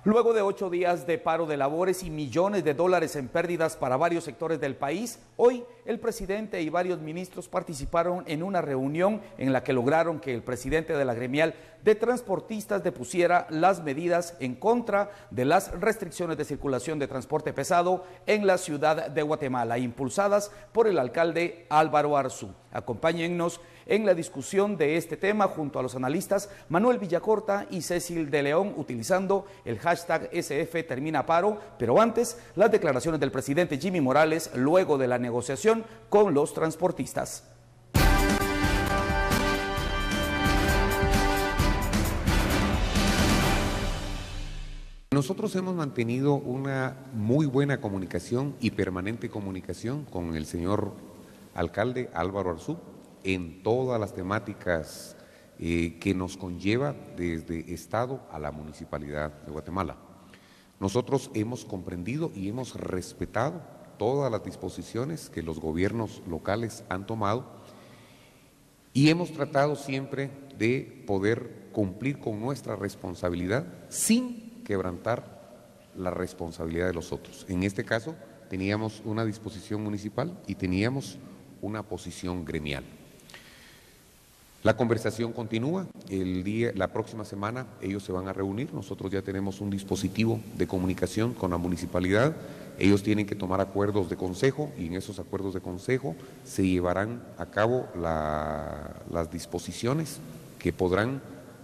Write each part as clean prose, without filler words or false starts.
Luego de 8 días de paro de labores y millones de dólares en pérdidas para varios sectores del país, hoy el presidente y varios ministros participaron en una reunión en la que lograron que el presidente de la gremial de transportistas depusiera las medidas en contra de las restricciones de circulación de transporte pesado en la ciudad de Guatemala, impulsadas por el alcalde Álvaro Arzú. Acompáñennos en la discusión de este tema junto a los analistas Manuel Villacorta y Cecil de León, utilizando el hashtag SF Termina Paro, pero antes las declaraciones del presidente Jimmy Morales luego de la negociación con los transportistas. Nosotros hemos mantenido una muy buena comunicación y permanente comunicación con el señor alcalde Álvaro Arzú en todas las temáticas que nos conlleva desde Estado a la Municipalidad de Guatemala. Nosotros hemos comprendido y hemos respetado todas las disposiciones que los gobiernos locales han tomado y hemos tratado siempre de poder cumplir con nuestra responsabilidad sin quebrantar la responsabilidad de los otros. En este caso teníamos una disposición municipal y teníamos una posición gremial. La conversación continúa, la próxima semana ellos se van a reunir, nosotros ya tenemos un dispositivo de comunicación con la municipalidad, ellos tienen que tomar acuerdos de consejo y en esos acuerdos de consejo se llevarán a cabo las disposiciones que podrán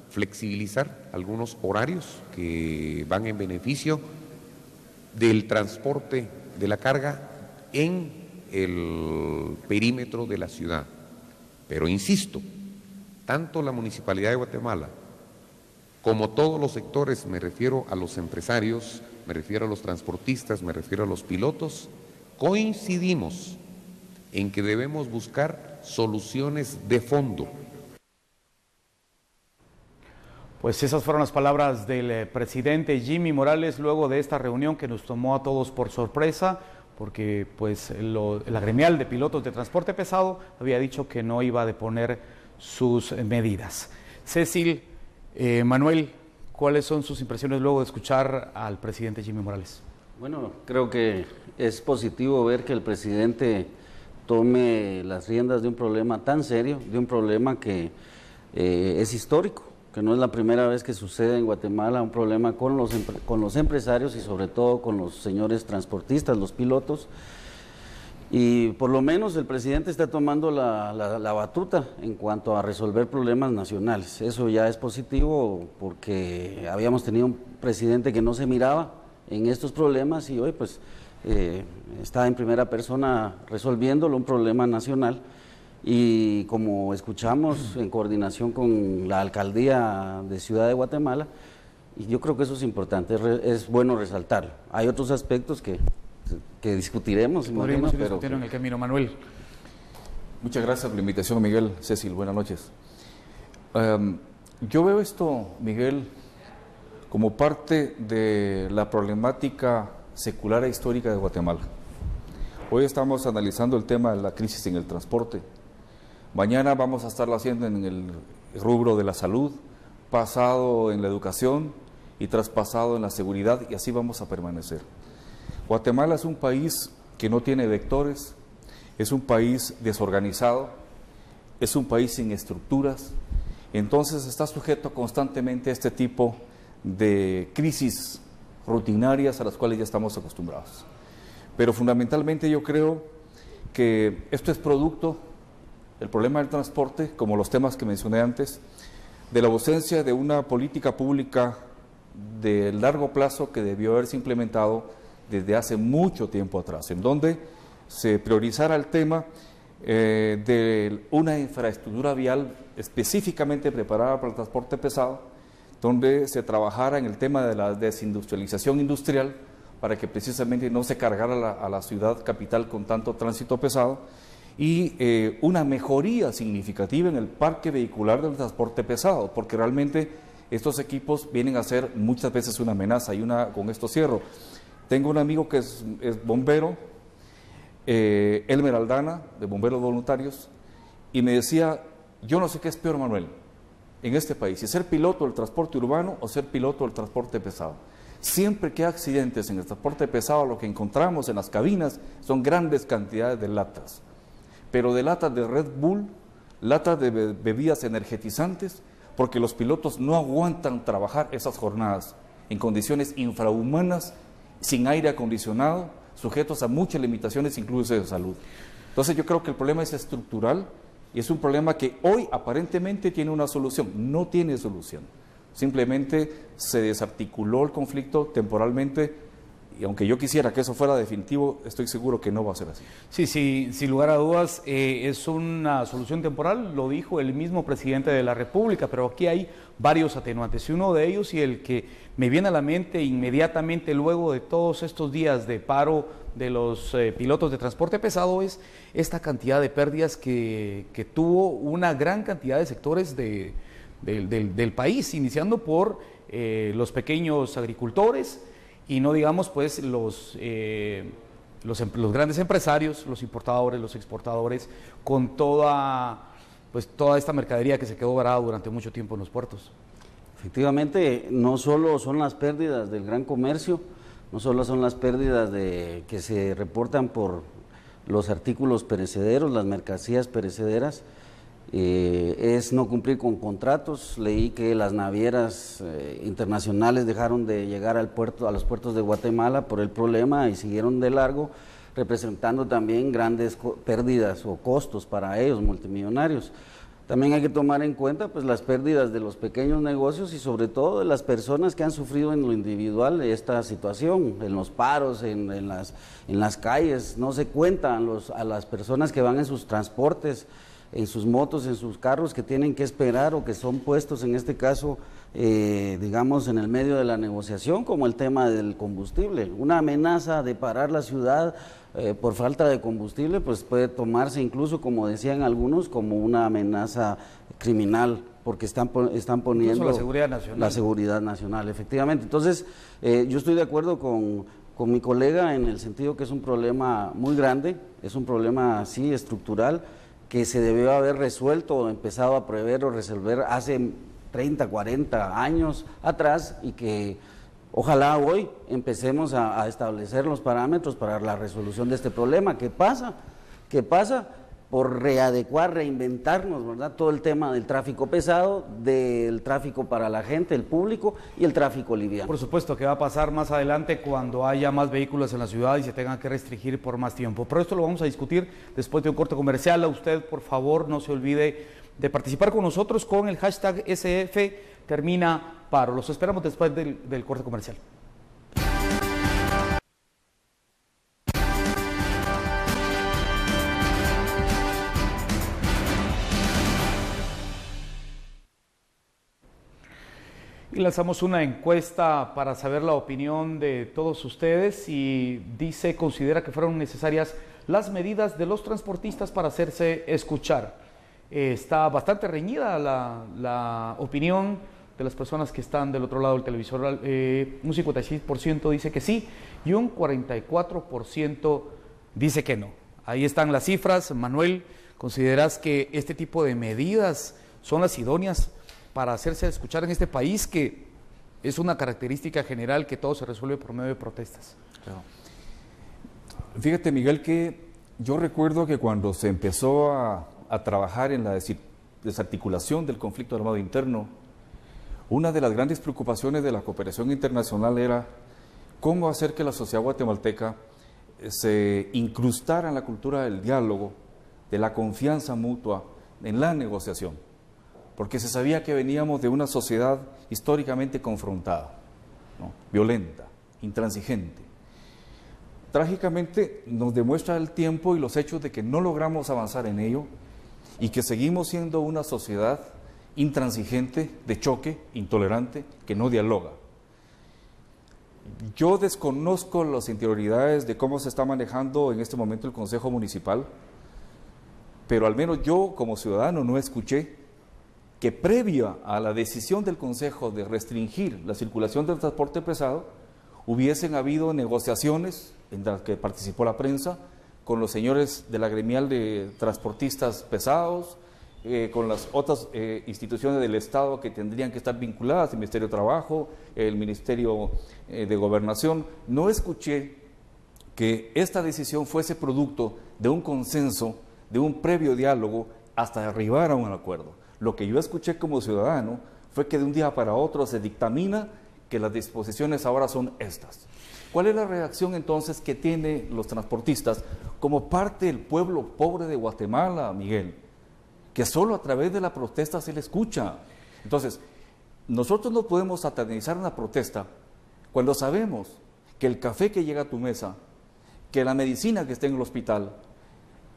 flexibilizar algunos horarios que van en beneficio del transporte de la carga en el perímetro de la ciudad. Pero insisto, tanto la Municipalidad de Guatemala como todos los sectores, me refiero a los empresarios, me refiero a los transportistas, me refiero a los pilotos, coincidimos en que debemos buscar soluciones de fondo. Pues esas fueron las palabras del presidente Jimmy Morales luego de esta reunión que nos tomó a todos por sorpresa, porque pues la gremial de pilotos de transporte pesado había dicho que no iba a deponer sus medidas. Cecil, Manuel, ¿cuáles son sus impresiones luego de escuchar al presidente Jimmy Morales? Bueno, creo que es positivo ver que el presidente tome las riendas de un problema tan serio, de un problema que es histórico, que no es la primera vez que sucede en Guatemala, un problema con los empresarios y sobre todo con los señores transportistas, los pilotos. Y por lo menos el presidente está tomando la batuta en cuanto a resolver problemas nacionales. Eso ya es positivo porque habíamos tenido un presidente que no se miraba en estos problemas y hoy pues está en primera persona resolviéndolo, un problema nacional. Y como escuchamos en coordinación con la alcaldía de Ciudad de Guatemala, y yo creo que eso es importante, es bueno resaltarlo. Hay otros aspectos que discutiremos. Podríamos ir discutiendo en el camino. Manuel. Muchas gracias por la invitación, Miguel. Cecil, buenas noches. Yo veo esto, Miguel, como parte de la problemática secular e histórica de Guatemala. Hoy estamos analizando el tema de la crisis en el transporte. Mañana vamos a estarlo haciendo en el rubro de la salud, pasado en la educación y traspasado en la seguridad, y así vamos a permanecer. Guatemala es un país que no tiene vectores, es un país desorganizado, es un país sin estructuras, entonces está sujeto constantemente a este tipo de crisis rutinarias a las cuales ya estamos acostumbrados. Pero fundamentalmente yo creo que esto es producto, el problema del transporte, como los temas que mencioné antes, de la ausencia de una política pública de largo plazo que debió haberse implementado desde hace mucho tiempo atrás, en donde se priorizara el tema de una infraestructura vial específicamente preparada para el transporte pesado, donde se trabajara en el tema de la desindustrialización industrial para que precisamente no se cargara a la ciudad capital con tanto tránsito pesado, y una mejoría significativa en el parque vehicular del transporte pesado, porque realmente estos equipos vienen a ser muchas veces una amenaza. Con esto cierro. Tengo un amigo que es bombero, Elmer Aldana, de Bomberos Voluntarios, y me decía, yo no sé qué es peor, Manuel, en este país, si ser piloto del transporte urbano o ser piloto del transporte pesado. Siempre que hay accidentes en el transporte pesado, lo que encontramos en las cabinas son grandes cantidades de latas, pero de latas de Red Bull, latas de bebidas energetizantes, porque los pilotos no aguantan trabajar esas jornadas en condiciones infrahumanas, sin aire acondicionado, sujetos a muchas limitaciones, incluso de salud. Entonces yo creo que el problema es estructural y es un problema que hoy aparentemente tiene una solución. No tiene solución. Simplemente se desarticuló el conflicto temporalmente y aunque yo quisiera que eso fuera definitivo, estoy seguro que no va a ser así. Sí, sin lugar a dudas, es una solución temporal, lo dijo el mismo presidente de la República, pero aquí hay varios atenuantes y uno de ellos, y el que me viene a la mente inmediatamente luego de todos estos días de paro de los pilotos de transporte pesado, es esta cantidad de pérdidas que tuvo una gran cantidad de sectores del país, iniciando por los pequeños agricultores, y no digamos pues los grandes empresarios, los importadores, los exportadores, con toda esta mercadería que se quedó varada durante mucho tiempo en los puertos. Efectivamente, no solo son las pérdidas del gran comercio, no solo son las pérdidas que se reportan por los artículos perecederos, las mercancías perecederas, es no cumplir con contratos. Leí que las navieras internacionales dejaron de llegar a los puertos de Guatemala por el problema y siguieron de largo, representando también grandes pérdidas o costos para ellos, multimillonarios. También hay que tomar en cuenta pues las pérdidas de los pequeños negocios y sobre todo de las personas que han sufrido en lo individual esta situación, en los paros, en las calles. No se cuentan a las personas que van en sus transportes, en sus motos, en sus carros, que tienen que esperar o que son puestos en este caso, digamos, en el medio de la negociación, como el tema del combustible. Una amenaza de parar la ciudad por falta de combustible, pues puede tomarse incluso, como decían algunos, como una amenaza criminal, porque están poniendo la seguridad nacional. La seguridad nacional, efectivamente. Entonces, yo estoy de acuerdo con mi colega en el sentido que es un problema muy grande, es un problema, sí, estructural, que se debió haber resuelto o empezado a prever o resolver hace 30, 40 años atrás, y que ojalá hoy empecemos a establecer los parámetros para la resolución de este problema. ¿Qué pasa? Por readecuar, reinventarnos, ¿verdad? Todo el tema del tráfico pesado, del tráfico para la gente, el público, y el tráfico liviano. Por supuesto que va a pasar más adelante cuando haya más vehículos en la ciudad y se tengan que restringir por más tiempo. Pero esto lo vamos a discutir después de un corte comercial. A usted, por favor, no se olvide de participar con nosotros con el hashtag #SFTerminaParo. Los esperamos después del corte comercial. Y lanzamos una encuesta para saber la opinión de todos ustedes y considera que fueron necesarias las medidas de los transportistas para hacerse escuchar. Está bastante reñida la opinión de las personas que están del otro lado del televisor. Un 56% dice que sí y un 44% dice que no. Ahí están las cifras. Manuel, ¿consideras que este tipo de medidas son las idóneas para hacerse escuchar en este país, que es una característica general que todo se resuelve por medio de protestas? Claro. Fíjate, Miguel, que yo recuerdo que cuando se empezó a trabajar en la desarticulación del conflicto armado interno, una de las grandes preocupaciones de la cooperación internacional era cómo hacer que la sociedad guatemalteca se incrustara en la cultura del diálogo, de la confianza mutua, en la negociación, porque se sabía que veníamos de una sociedad históricamente confrontada, ¿no? Violenta, intransigente. Trágicamente nos demuestra el tiempo y los hechos de que no logramos avanzar en ello y que seguimos siendo una sociedad intransigente, de choque, intolerante, que no dialoga. Yo desconozco las interioridades de cómo se está manejando en este momento el Consejo Municipal, pero al menos yo como ciudadano no escuché que previa a la decisión del Consejo de restringir la circulación del transporte pesado, hubiesen habido negociaciones en las que participó la prensa con los señores de la gremial de transportistas pesados, con las otras instituciones del Estado que tendrían que estar vinculadas, el Ministerio de Trabajo, el Ministerio de Gobernación. No escuché que esta decisión fuese producto de un consenso, de un previo diálogo, hasta arribar a un acuerdo. Lo que yo escuché como ciudadano fue que de un día para otro se dictamina que las disposiciones ahora son estas. ¿Cuál es la reacción entonces que tienen los transportistas como parte del pueblo pobre de Guatemala, Miguel? Que solo a través de la protesta se le escucha. Entonces, nosotros no podemos satanizar una protesta cuando sabemos que el café que llega a tu mesa, que la medicina que está en el hospital,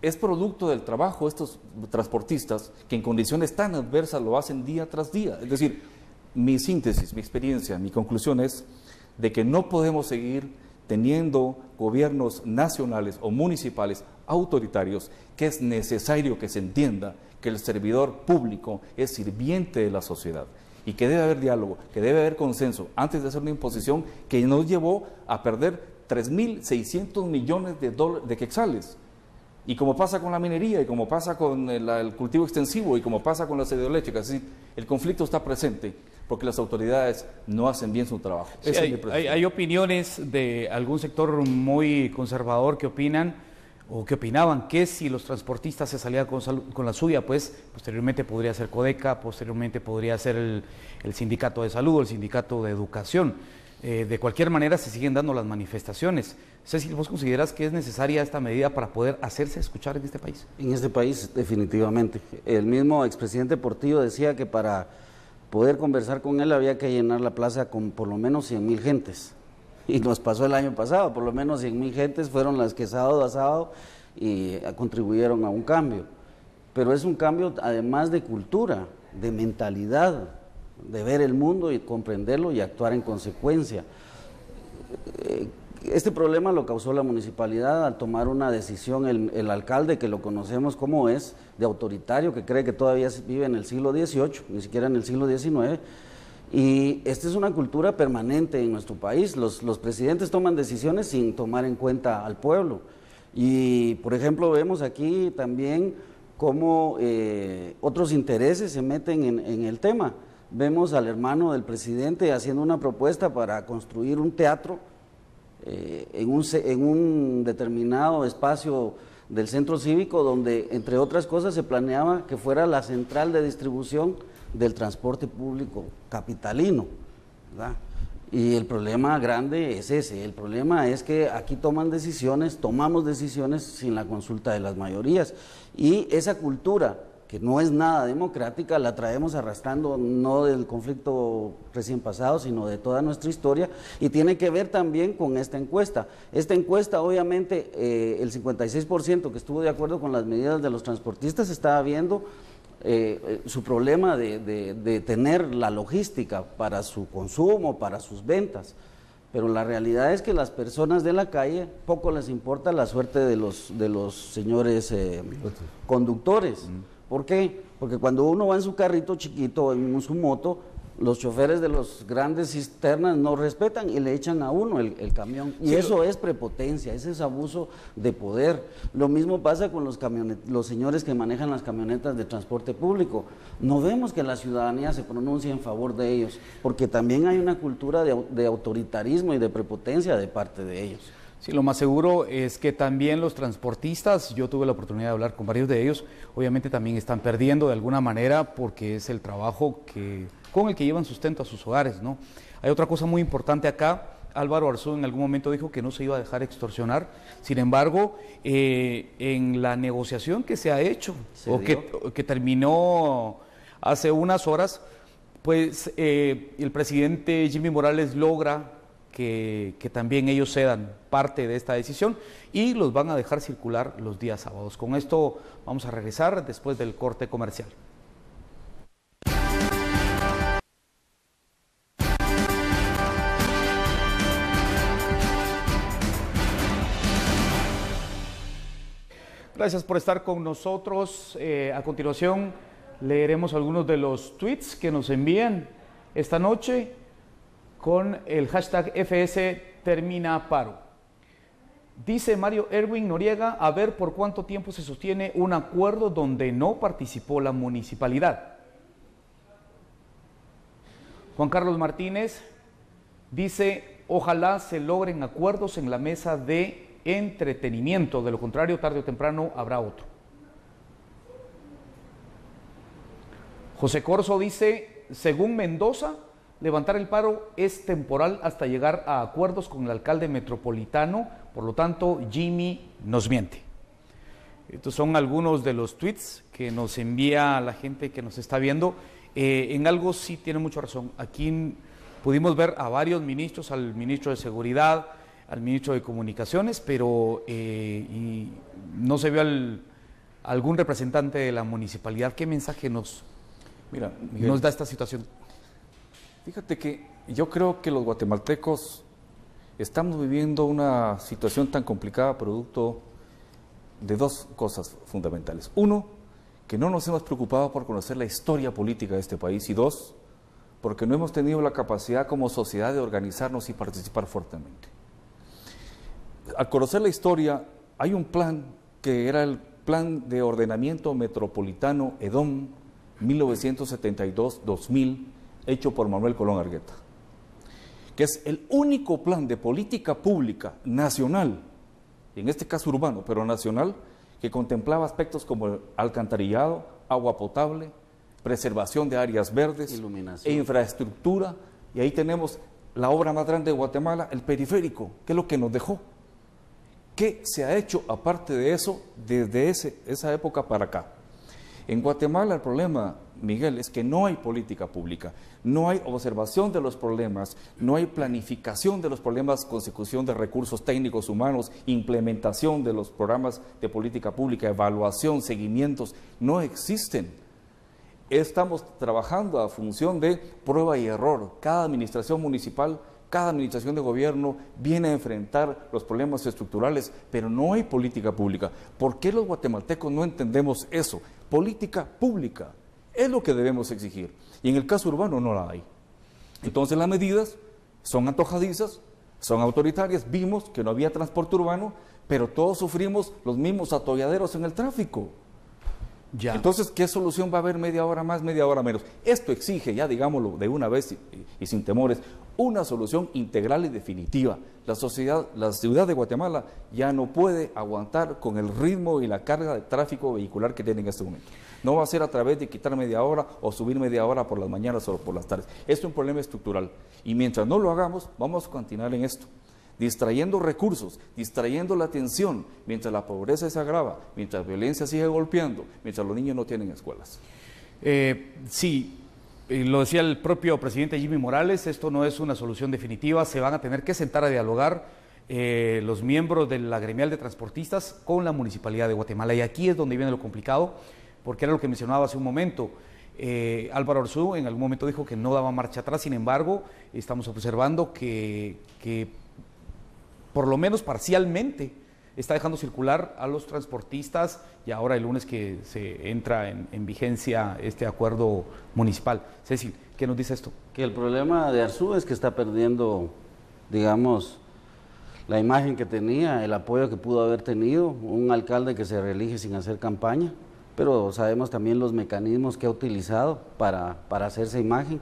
es producto del trabajo de estos transportistas que en condiciones tan adversas lo hacen día tras día. Es decir, mi síntesis, mi experiencia, mi conclusión es de que no podemos seguir teniendo gobiernos nacionales o municipales autoritarios, que es necesario que se entienda que el servidor público es sirviente de la sociedad y que debe haber diálogo, que debe haber consenso antes de hacer una imposición que nos llevó a perder 3.600 millones de quetzales. Y como pasa con la minería, y como pasa con el cultivo extensivo, y como pasa con las hidroeléctricas, es decir, el conflicto está presente porque las autoridades no hacen bien su trabajo. Sí, hay opiniones de algún sector muy conservador que opinan o que opinaban que si los transportistas se salían con la suya, pues posteriormente podría ser Codeca, posteriormente podría ser el sindicato de salud o el sindicato de educación. De cualquier manera se siguen dando las manifestaciones. Cecil, ¿vos consideras que es necesaria esta medida para poder hacerse escuchar en este país? En este país, definitivamente. El mismo expresidente Portillo decía que para poder conversar con él había que llenar la plaza con por lo menos 100,000 gentes. Y nos pasó el año pasado, por lo menos 100,000 gentes fueron las que sábado a sábado y contribuyeron a un cambio. Pero es un cambio además de cultura, de mentalidad, de ver el mundo y comprenderlo y actuar en consecuencia. Este problema lo causó la municipalidad al tomar una decisión, el alcalde, que lo conocemos como es, de autoritario, que cree que todavía vive en el siglo XVIII, ni siquiera en el siglo XIX, y esta es una cultura permanente en nuestro país. Los presidentes toman decisiones sin tomar en cuenta al pueblo, y por ejemplo vemos aquí también cómo otros intereses se meten en el tema. Vemos al hermano del presidente haciendo una propuesta para construir un teatro en un determinado espacio del centro cívico, donde entre otras cosas se planeaba que fuera la central de distribución del transporte público capitalino, ¿verdad? Y el problema grande es ese, el problema es que aquí tomamos decisiones sin la consulta de las mayorías, y esa cultura que no es nada democrática, la traemos arrastrando no del conflicto recién pasado, sino de toda nuestra historia, y tiene que ver también con esta encuesta. Esta encuesta, obviamente, el 56% que estuvo de acuerdo con las medidas de los transportistas estaba viendo su problema de tener la logística para su consumo, para sus ventas. Pero la realidad es que las personas de la calle poco les importa la suerte de los señores conductores. ¿Por qué? Porque cuando uno va en su carrito chiquito o en su moto, los choferes de los grandes cisternas no respetan y le echan a uno el camión. Y sí, eso es prepotencia, ese es abuso de poder. Lo mismo pasa con los señores que manejan las camionetas de transporte público. No vemos que la ciudadanía se pronuncie en favor de ellos, porque también hay una cultura de autoritarismo y de prepotencia de parte de ellos. Sí, lo más seguro es que también los transportistas, yo tuve la oportunidad de hablar con varios de ellos, obviamente también están perdiendo de alguna manera porque es el trabajo con el que llevan sustento a sus hogares, ¿no? Hay otra cosa muy importante acá. Álvaro Arzú en algún momento dijo que no se iba a dejar extorsionar. Sin embargo, en la negociación que se ha hecho que terminó hace unas horas, pues el presidente Jimmy Morales logra que también ellos cedan parte de esta decisión y los van a dejar circular los días sábados. Con esto vamos a regresar después del corte comercial. Gracias por estar con nosotros. A continuación leeremos algunos de los tweets que nos envían esta noche con el hashtag FS Termina Paro. Dice Mario Erwin Noriega, a ver por cuánto tiempo se sostiene un acuerdo donde no participó la municipalidad. Juan Carlos Martínez dice, ojalá se logren acuerdos en la mesa de entretenimiento, de lo contrario, tarde o temprano habrá otro. José Corso dice, según Mendoza, levantar el paro es temporal hasta llegar a acuerdos con el alcalde metropolitano, por lo tanto, Jimmy nos miente. Estos son algunos de los tweets que nos envía la gente que nos está viendo. En algo sí tiene mucha razón. Aquí pudimos ver a varios ministros, al ministro de Seguridad, al ministro de Comunicaciones, pero y no se vio algún representante de la municipalidad. ¿Qué mensaje nos da esta situación? Fíjate que yo creo que los guatemaltecos estamos viviendo una situación tan complicada producto de dos cosas fundamentales. Uno, que no nos hemos preocupado por conocer la historia política de este país, y dos, porque no hemos tenido la capacidad como sociedad de organizarnos y participar fuertemente. Al conocer la historia, hay un plan que era el Plan de Ordenamiento Metropolitano EDOM 1972-2000, hecho por Manuel Colón Argueta, que es el único plan de política pública nacional, en este caso urbano, pero nacional, que contemplaba aspectos como el alcantarillado, agua potable, preservación de áreas verdes, iluminación e infraestructura. Y ahí tenemos la obra más grande de Guatemala, el periférico, que es lo que nos dejó. ¿Qué se ha hecho aparte de eso desde esa época para acá? En Guatemala el problema, Miguel, es que no hay política pública, no hay observación de los problemas, no hay planificación de los problemas, consecución de recursos técnicos humanos, implementación de los programas de política pública, evaluación, seguimientos, no existen. Estamos trabajando a función de prueba y error. Cada administración municipal, cada administración de gobierno viene a enfrentar los problemas estructurales, pero no hay política pública. ¿Por qué los guatemaltecos no entendemos eso? Política pública es lo que debemos exigir, y en el caso urbano no la hay. Entonces las medidas son antojadizas, son autoritarias. Vimos que no había transporte urbano, pero todos sufrimos los mismos atolladeros en el tráfico. Ya. Entonces, ¿qué solución va a haber? Media hora más, media hora menos. Esto exige, ya digámoslo de una vez y sin temores, una solución integral y definitiva. La ciudad de Guatemala ya no puede aguantar con el ritmo y la carga de tráfico vehicular que tiene en este momento. No va a ser a través de quitar media hora o subir media hora por las mañanas o por las tardes. Esto es un problema estructural. Y mientras no lo hagamos, vamos a continuar en esto, distrayendo recursos, distrayendo la atención, mientras la pobreza se agrava, mientras la violencia sigue golpeando, mientras los niños no tienen escuelas. Sí, lo decía el propio presidente Jimmy Morales, esto no es una solución definitiva, se van a tener que sentar a dialogar los miembros de la gremial de transportistas con la Municipalidad de Guatemala, y aquí es donde viene lo complicado, porque era lo que mencionaba hace un momento. Álvaro Arzú en algún momento dijo que no daba marcha atrás, sin embargo, estamos observando que por lo menos parcialmente está dejando circular a los transportistas, y ahora el lunes que se entra en vigencia este acuerdo municipal. Cecil, ¿qué nos dice esto? Que el problema de Arzú es que está perdiendo, digamos, la imagen que tenía, el apoyo que pudo haber tenido, un alcalde que se reelige sin hacer campaña, pero sabemos también los mecanismos que ha utilizado para hacerse imagen.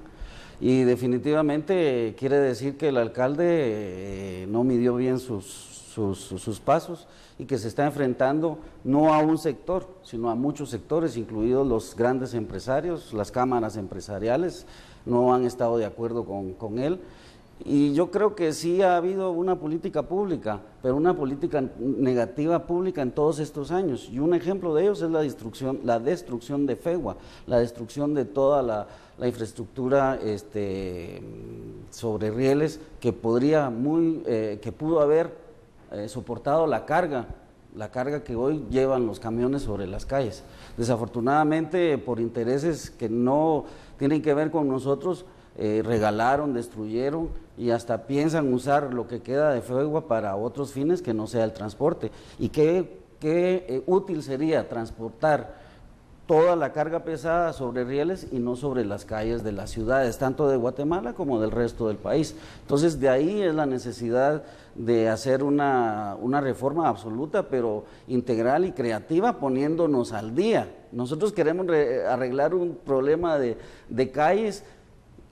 Y definitivamente quiere decir que el alcalde no midió bien sus pasos, y que se está enfrentando no a un sector, sino a muchos sectores, incluidos los grandes empresarios, las cámaras empresariales, no han estado de acuerdo con él. Y yo creo que sí ha habido una política pública, pero una política negativa pública en todos estos años. Y un ejemplo de ellos es la destrucción de FEGUA, la destrucción de toda la infraestructura sobre rieles que pudo haber soportado la carga que hoy llevan los camiones sobre las calles. Desafortunadamente, por intereses que no tienen que ver con nosotros, regalaron, destruyeron y hasta piensan usar lo que queda de FEGUA para otros fines que no sea el transporte. Y qué útil sería transportar toda la carga pesada sobre rieles y no sobre las calles de las ciudades, tanto de Guatemala como del resto del país. Entonces, de ahí es la necesidad de hacer una reforma absoluta, pero integral y creativa, poniéndonos al día. Nosotros queremos arreglar un problema de calles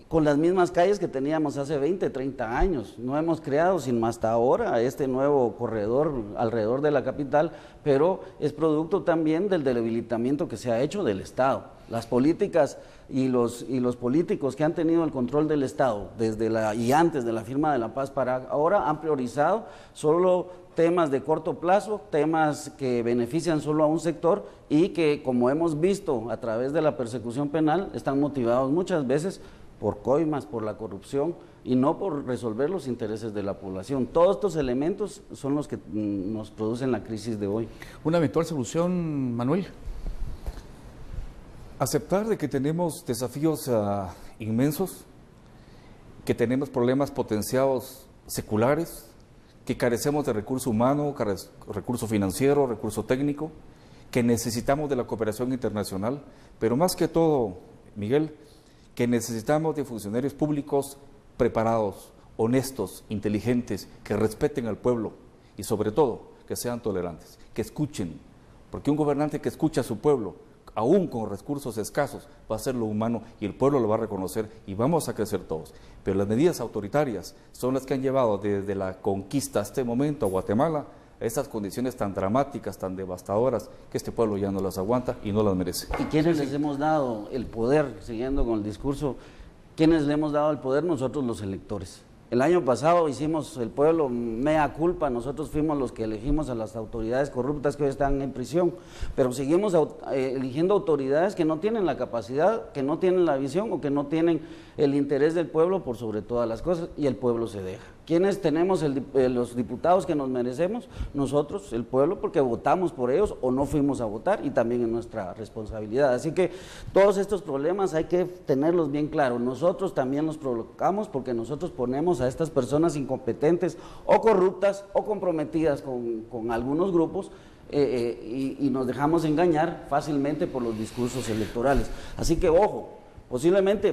con las mismas calles que teníamos hace 20, 30 años. No hemos creado sino hasta ahora este nuevo corredor alrededor de la capital, pero es producto también del debilitamiento que se ha hecho del Estado. Las políticas y los políticos que han tenido el control del Estado y antes de la firma de la paz para ahora han priorizado solo temas de corto plazo, temas que benefician solo a un sector y que, como hemos visto a través de la persecución penal, están motivados muchas veces por coimas, por la corrupción y no por resolver los intereses de la población. Todos estos elementos son los que nos producen la crisis de hoy. ¿Una eventual solución, Manuel? Aceptar de que tenemos desafíos inmensos, que tenemos problemas potenciados seculares, que carecemos de recurso humano, recurso financiero, recurso técnico, que necesitamos de la cooperación internacional, pero más que todo, Miguel, que necesitamos de funcionarios públicos preparados, honestos, inteligentes, que respeten al pueblo y sobre todo que sean tolerantes, que escuchen, porque un gobernante que escucha a su pueblo, aún con recursos escasos, va a hacer lo humano y el pueblo lo va a reconocer y vamos a crecer todos. Pero las medidas autoritarias son las que han llevado desde la conquista a este momento a Guatemala a esas condiciones tan dramáticas, tan devastadoras, que este pueblo ya no las aguanta y no las merece. ¿Y quiénes les hemos dado el poder, siguiendo con el discurso, quiénes le hemos dado el poder? Nosotros los electores. El año pasado hicimos el pueblo mea culpa, nosotros fuimos los que elegimos a las autoridades corruptas que hoy están en prisión, pero seguimos eligiendo autoridades que no tienen la capacidad, que no tienen la visión o que no tienen el interés del pueblo por sobre todas las cosas, y el pueblo se deja. ¿Quiénes tenemos los diputados que nos merecemos? Nosotros, el pueblo, porque votamos por ellos o no fuimos a votar, y también es nuestra responsabilidad. Así que todos estos problemas hay que tenerlos bien claros. Nosotros también los provocamos porque nosotros ponemos a estas personas incompetentes o corruptas o comprometidas con algunos grupos y nos dejamos engañar fácilmente por los discursos electorales. Así que ojo. Posiblemente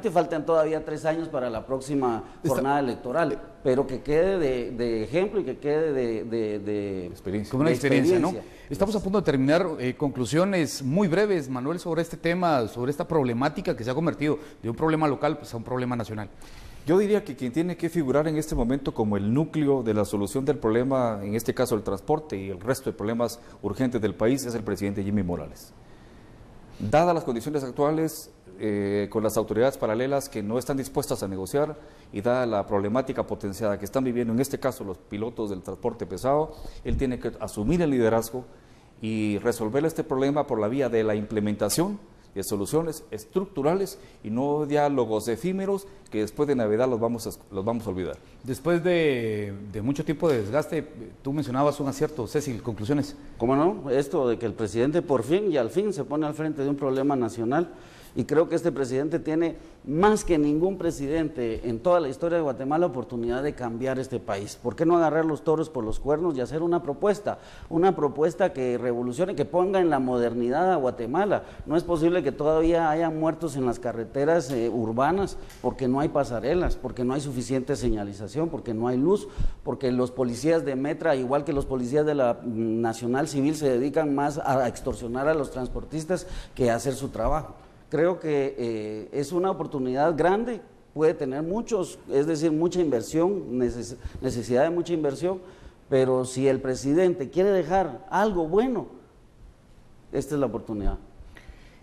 falten todavía 3 años para la próxima jornada electoral, pero que quede de ejemplo y que quede de experiencia. Como una experiencia, ¿no? Estamos a punto de terminar. Conclusiones muy breves, Manuel, sobre este tema, sobre esta problemática que se ha convertido de un problema local pues, a un problema nacional. Yo diría que quien tiene que figurar en este momento como el núcleo de la solución del problema, en este caso el transporte y el resto de problemas urgentes del país, es el presidente Jimmy Morales. Dadas las condiciones actuales, con las autoridades paralelas que no están dispuestas a negociar y dada la problemática potenciada que están viviendo, en este caso los pilotos del transporte pesado, él tiene que asumir el liderazgo y resolver este problema por la vía de la implementación de soluciones estructurales y no diálogos efímeros que después de Navidad los vamos a olvidar. Después de mucho tiempo de desgaste, tú mencionabas un acierto, Cecil, conclusiones. ¿Cómo no? Esto de que el presidente por fin y al fin se pone al frente de un problema nacional. Y creo que este presidente tiene, más que ningún presidente en toda la historia de Guatemala, oportunidad de cambiar este país. ¿Por qué no agarrar los toros por los cuernos y hacer una propuesta que revolucione, que ponga en la modernidad a Guatemala? No es posible que todavía haya muertos en las carreteras urbanas porque no hay pasarelas, porque no hay suficiente señalización, porque no hay luz, porque los policías de Metra, igual que los policías de la Nacional Civil, se dedican más a extorsionar a los transportistas que a hacer su trabajo. Creo que es una oportunidad grande, puede tener mucha inversión, necesidad de mucha inversión, pero si el presidente quiere dejar algo bueno, esta es la oportunidad.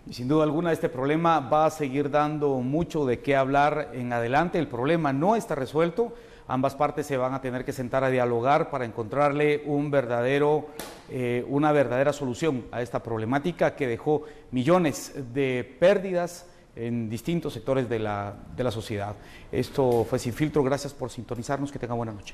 Y sin duda alguna este problema va a seguir dando mucho de qué hablar en adelante. El problema no está resuelto. Ambas partes se van a tener que sentar a dialogar para encontrarle una verdadera solución a esta problemática que dejó millones de pérdidas en distintos sectores de la sociedad. Esto fue Sin Filtro. Gracias por sintonizarnos. Que tenga buena noche.